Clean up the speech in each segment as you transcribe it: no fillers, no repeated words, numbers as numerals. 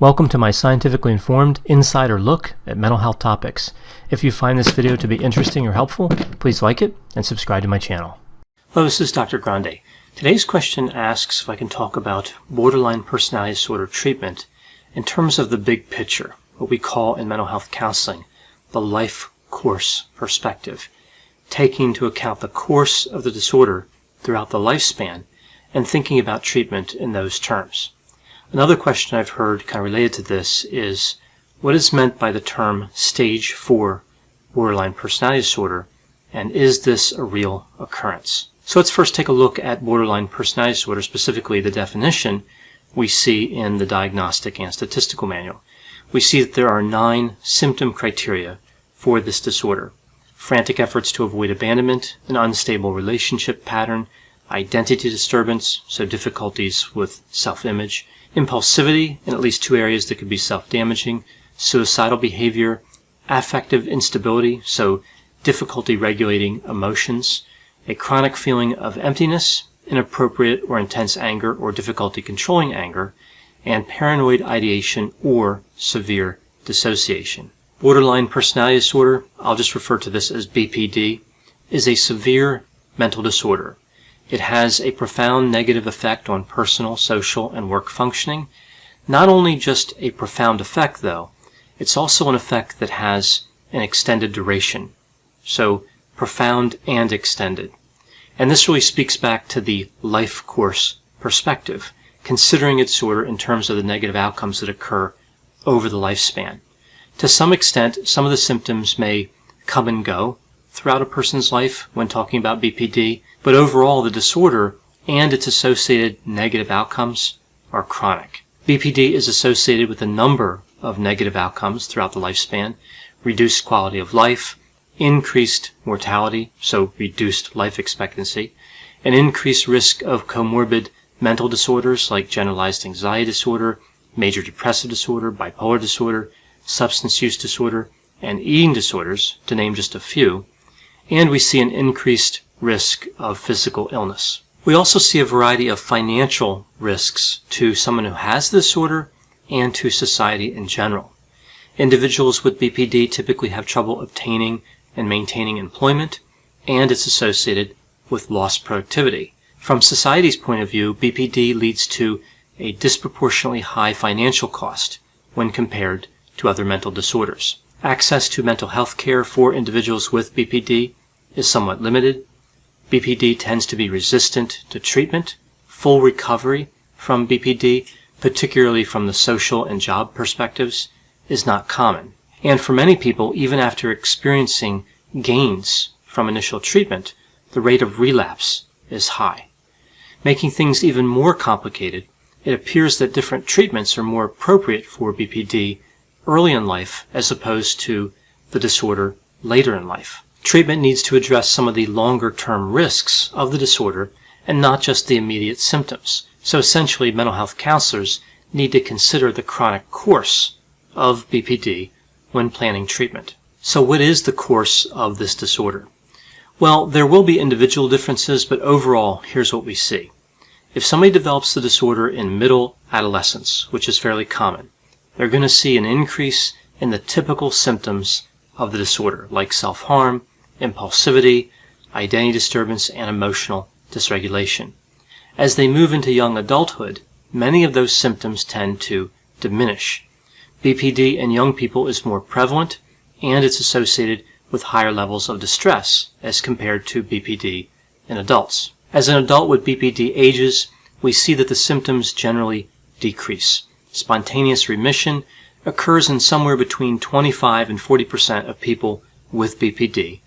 Welcome to my scientifically informed insider look at mental health topics. If you find this video to be interesting or helpful, please like it and subscribe to my channel. Hello, this is Dr. Grande. Today's question asks if I can talk about borderline personality disorder treatment in terms of the big picture, what we call in mental health counseling the life course perspective, taking into account the course of the disorder throughout the lifespan and thinking about treatment in those terms. Another question I've heard kind of related to this is what is meant by the term stage 4 borderline personality disorder, and is this a real occurrence? So let's first take a look at borderline personality disorder, specifically the definition we see in the Diagnostic and Statistical Manual. We see that there are 9 symptom criteria for this disorder: frantic efforts to avoid abandonment, an unstable relationship pattern, identity disturbance, so difficulties with self-image, impulsivity in at least 2 areas that could be self-damaging, suicidal behavior, affective instability, so difficulty regulating emotions, a chronic feeling of emptiness, inappropriate or intense anger or difficulty controlling anger, and paranoid ideation or severe dissociation. Borderline personality disorder, I'll just refer to this as BPD, is a severe mental disorder. It has a profound negative effect on personal, social, and work functioning. Not only just a profound effect, though, it's also an effect that has an extended duration. So, profound and extended. And this really speaks back to the life course perspective, considering its disorder in terms of the negative outcomes that occur over the lifespan. To some extent, some of the symptoms may come and go throughout a person's life when talking about BPD, but overall the disorder and its associated negative outcomes are chronic. BPD is associated with a number of negative outcomes throughout the lifespan: reduced quality of life, increased mortality, so reduced life expectancy, an increased risk of comorbid mental disorders like generalized anxiety disorder, major depressive disorder, bipolar disorder, substance use disorder, and eating disorders, to name just a few, and we see an increased risk of physical illness. We also see a variety of financial risks to someone who has the disorder and to society in general. Individuals with BPD typically have trouble obtaining and maintaining employment, and it's associated with lost productivity. From society's point of view, BPD leads to a disproportionately high financial cost when compared to other mental disorders. Access to mental health care for individuals with BPD is somewhat limited. BPD tends to be resistant to treatment. Full recovery from BPD, particularly from the social and job perspectives, is not common. And for many people, even after experiencing gains from initial treatment, the rate of relapse is high. Making things even more complicated, it appears that different treatments are more appropriate for BPD early in life as opposed to the disorder later in life. Treatment needs to address some of the longer-term risks of the disorder and not just the immediate symptoms. So essentially, mental health counselors need to consider the chronic course of BPD when planning treatment. So what is the course of this disorder? Well, there will be individual differences, but overall, here's what we see. If somebody develops the disorder in middle adolescence, which is fairly common, they're going to see an increase in the typical symptoms of the disorder, like self-harm, impulsivity, identity disturbance, and emotional dysregulation. As they move into young adulthood, many of those symptoms tend to diminish. BPD in young people is more prevalent, and it's associated with higher levels of distress as compared to BPD in adults. As an adult with BPD ages, we see that the symptoms generally decrease. Spontaneous remission occurs in somewhere between 25 and 40% of people with BPD.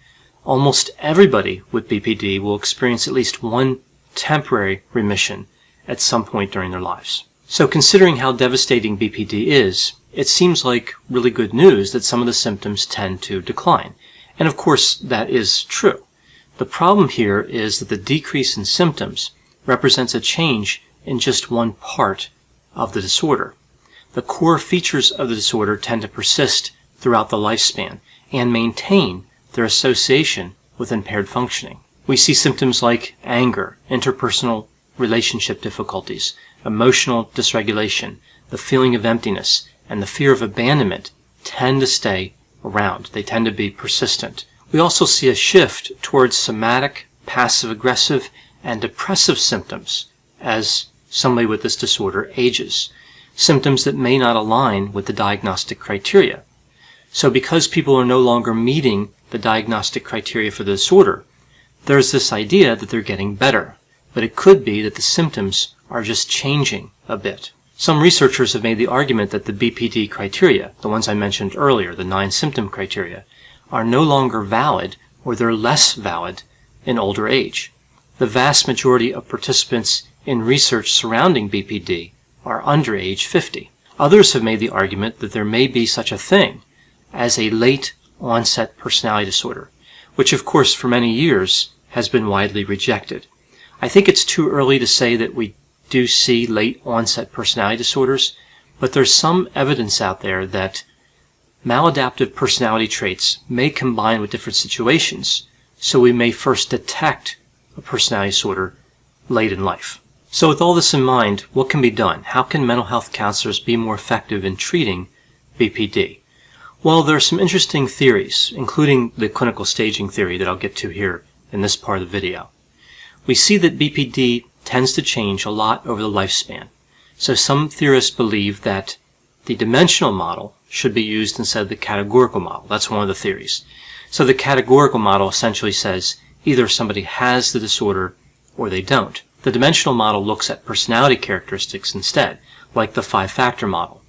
Almost everybody with BPD will experience at least one temporary remission at some point during their lives. So considering how devastating BPD is, it seems like really good news that some of the symptoms tend to decline. And of course, that is true. The problem here is that the decrease in symptoms represents a change in just one part of the disorder. The core features of the disorder tend to persist throughout the lifespan and maintain their association with impaired functioning. We see symptoms like anger, interpersonal relationship difficulties, emotional dysregulation, the feeling of emptiness, and the fear of abandonment tend to stay around. They tend to be persistent. We also see a shift towards somatic, passive-aggressive, and depressive symptoms as somebody with this disorder ages, symptoms that may not align with the diagnostic criteria. So because people are no longer meeting the diagnostic criteria for the disorder, there's this idea that they're getting better, but it could be that the symptoms are just changing a bit. Some researchers have made the argument that the BPD criteria, the ones I mentioned earlier, the 9 symptom criteria, are no longer valid, or they're less valid in older age. The vast majority of participants in research surrounding BPD are under age 50. Others have made the argument that there may be such a thing as a late onset personality disorder, which of course for many years has been widely rejected. I think it's too early to say that we do see late onset personality disorders, but there's some evidence out there that maladaptive personality traits may combine with different situations, so we may first detect a personality disorder late in life. So with all this in mind, what can be done? How can mental health counselors be more effective in treating BPD? Well, there are some interesting theories, including the clinical staging theory that I'll get to here in this part of the video. We see that BPD tends to change a lot over the lifespan. So some theorists believe that the dimensional model should be used instead of the categorical model. That's one of the theories. So the categorical model essentially says either somebody has the disorder or they don't. The dimensional model looks at personality characteristics instead, like the 5-factor model,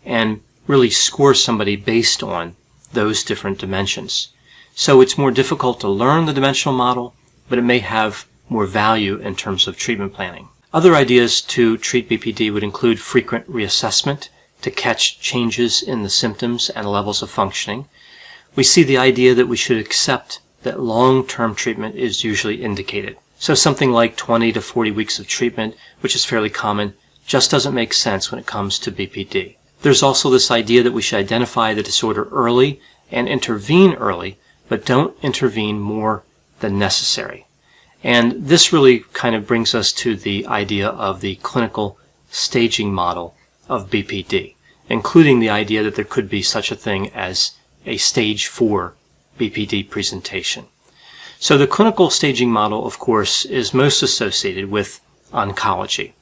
and really scores somebody based on those different dimensions. So it's more difficult to learn the dimensional model, but it may have more value in terms of treatment planning. Other ideas to treat BPD would include frequent reassessment to catch changes in the symptoms and levels of functioning. We see the idea that we should accept that long-term treatment is usually indicated. So something like 20 to 40 weeks of treatment, which is fairly common, just doesn't make sense when it comes to BPD. There's also this idea that we should identify the disorder early and intervene early, but don't intervene more than necessary. And this really kind of brings us to the idea of the clinical staging model of BPD, including the idea that there could be such a thing as a stage 4 BPD presentation. So the clinical staging model, of course, is most associated with oncology.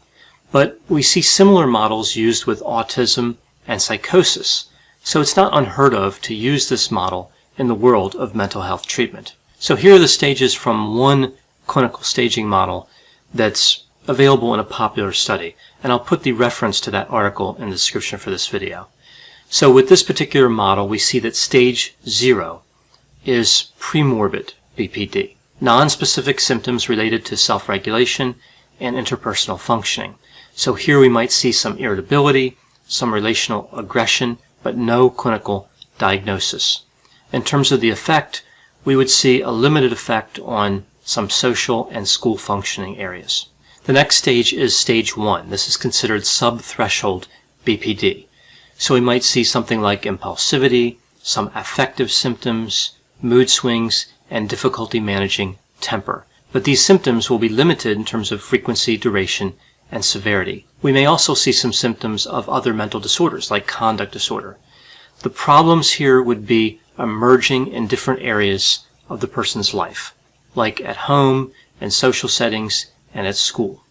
But we see similar models used with autism and psychosis. So it's not unheard of to use this model in the world of mental health treatment. So here are the stages from one clinical staging model that's available in a popular study. And I'll put the reference to that article in the description for this video. So with this particular model, we see that stage 0 is premorbid BPD, non-specific symptoms related to self-regulation and interpersonal functioning. So here we might see some irritability, some relational aggression, but no clinical diagnosis. In terms of the effect, we would see a limited effect on some social and school functioning areas. The next stage is stage 1. This is considered sub-threshold BPD. So we might see something like impulsivity, some affective symptoms, mood swings, and difficulty managing temper. But these symptoms will be limited in terms of frequency, duration, and severity. We may also see some symptoms of other mental disorders, like conduct disorder. The problems here would be emerging in different areas of the person's life, like at home, in social settings, and at school.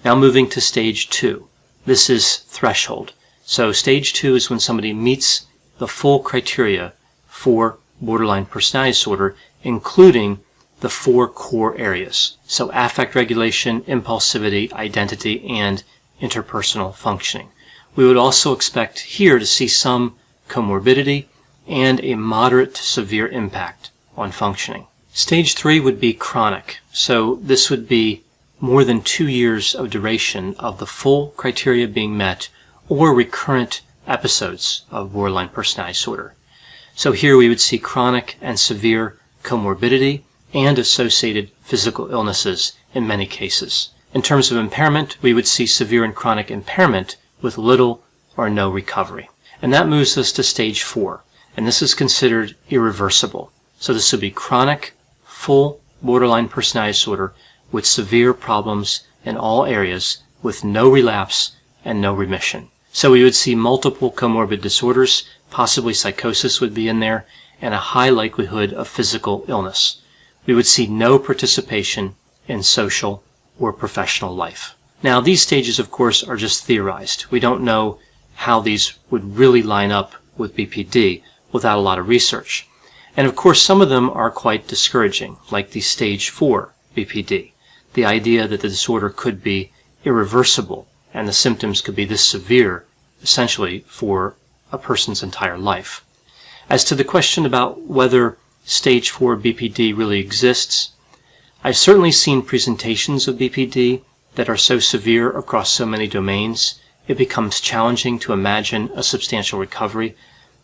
Now moving to stage 2. This is threshold. So stage 2 is when somebody meets the full criteria for borderline personality disorder, including the 4 core areas. So affect regulation, impulsivity, identity, and interpersonal functioning. We would also expect here to see some comorbidity and a moderate to severe impact on functioning. Stage 3 would be chronic. So this would be more than 2 years of duration of the full criteria being met or recurrent episodes of borderline personality disorder. So here we would see chronic and severe comorbidity and associated physical illnesses in many cases. In terms of impairment, we would see severe and chronic impairment with little or no recovery. And that moves us to stage 4, and this is considered irreversible. So this would be chronic, full borderline personality disorder with severe problems in all areas with no relapse and no remission. So we would see multiple comorbid disorders, possibly psychosis would be in there, and a high likelihood of physical illness. We would see no participation in social or professional life. Now, these stages, of course, are just theorized. We don't know how these would really line up with BPD without a lot of research. And of course, some of them are quite discouraging, like the stage 4 BPD, the idea that the disorder could be irreversible and the symptoms could be this severe, essentially, for a person's entire life. As to the question about whether stage 4 BPD really exists, I've certainly seen presentations of BPD that are so severe across so many domains, it becomes challenging to imagine a substantial recovery.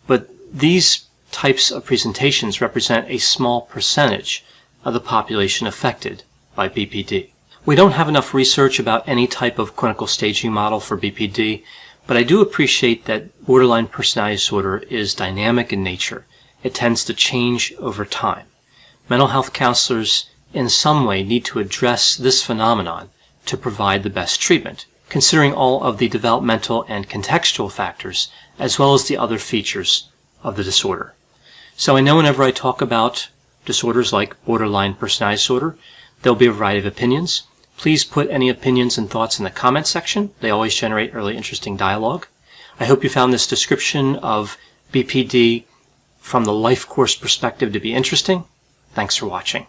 But these types of presentations represent a small percentage of the population affected by BPD. We don't have enough research about any type of clinical staging model for BPD, but I do appreciate that borderline personality disorder is dynamic in nature. It tends to change over time. Mental health counselors in some way need to address this phenomenon to provide the best treatment, considering all of the developmental and contextual factors, as well as the other features of the disorder. So I know whenever I talk about disorders like borderline personality disorder, there'll be a variety of opinions. Please put any opinions and thoughts in the comment section. They always generate really interesting dialogue. I hope you found this description of BPD from the life course perspective to be interesting. Thanks for watching.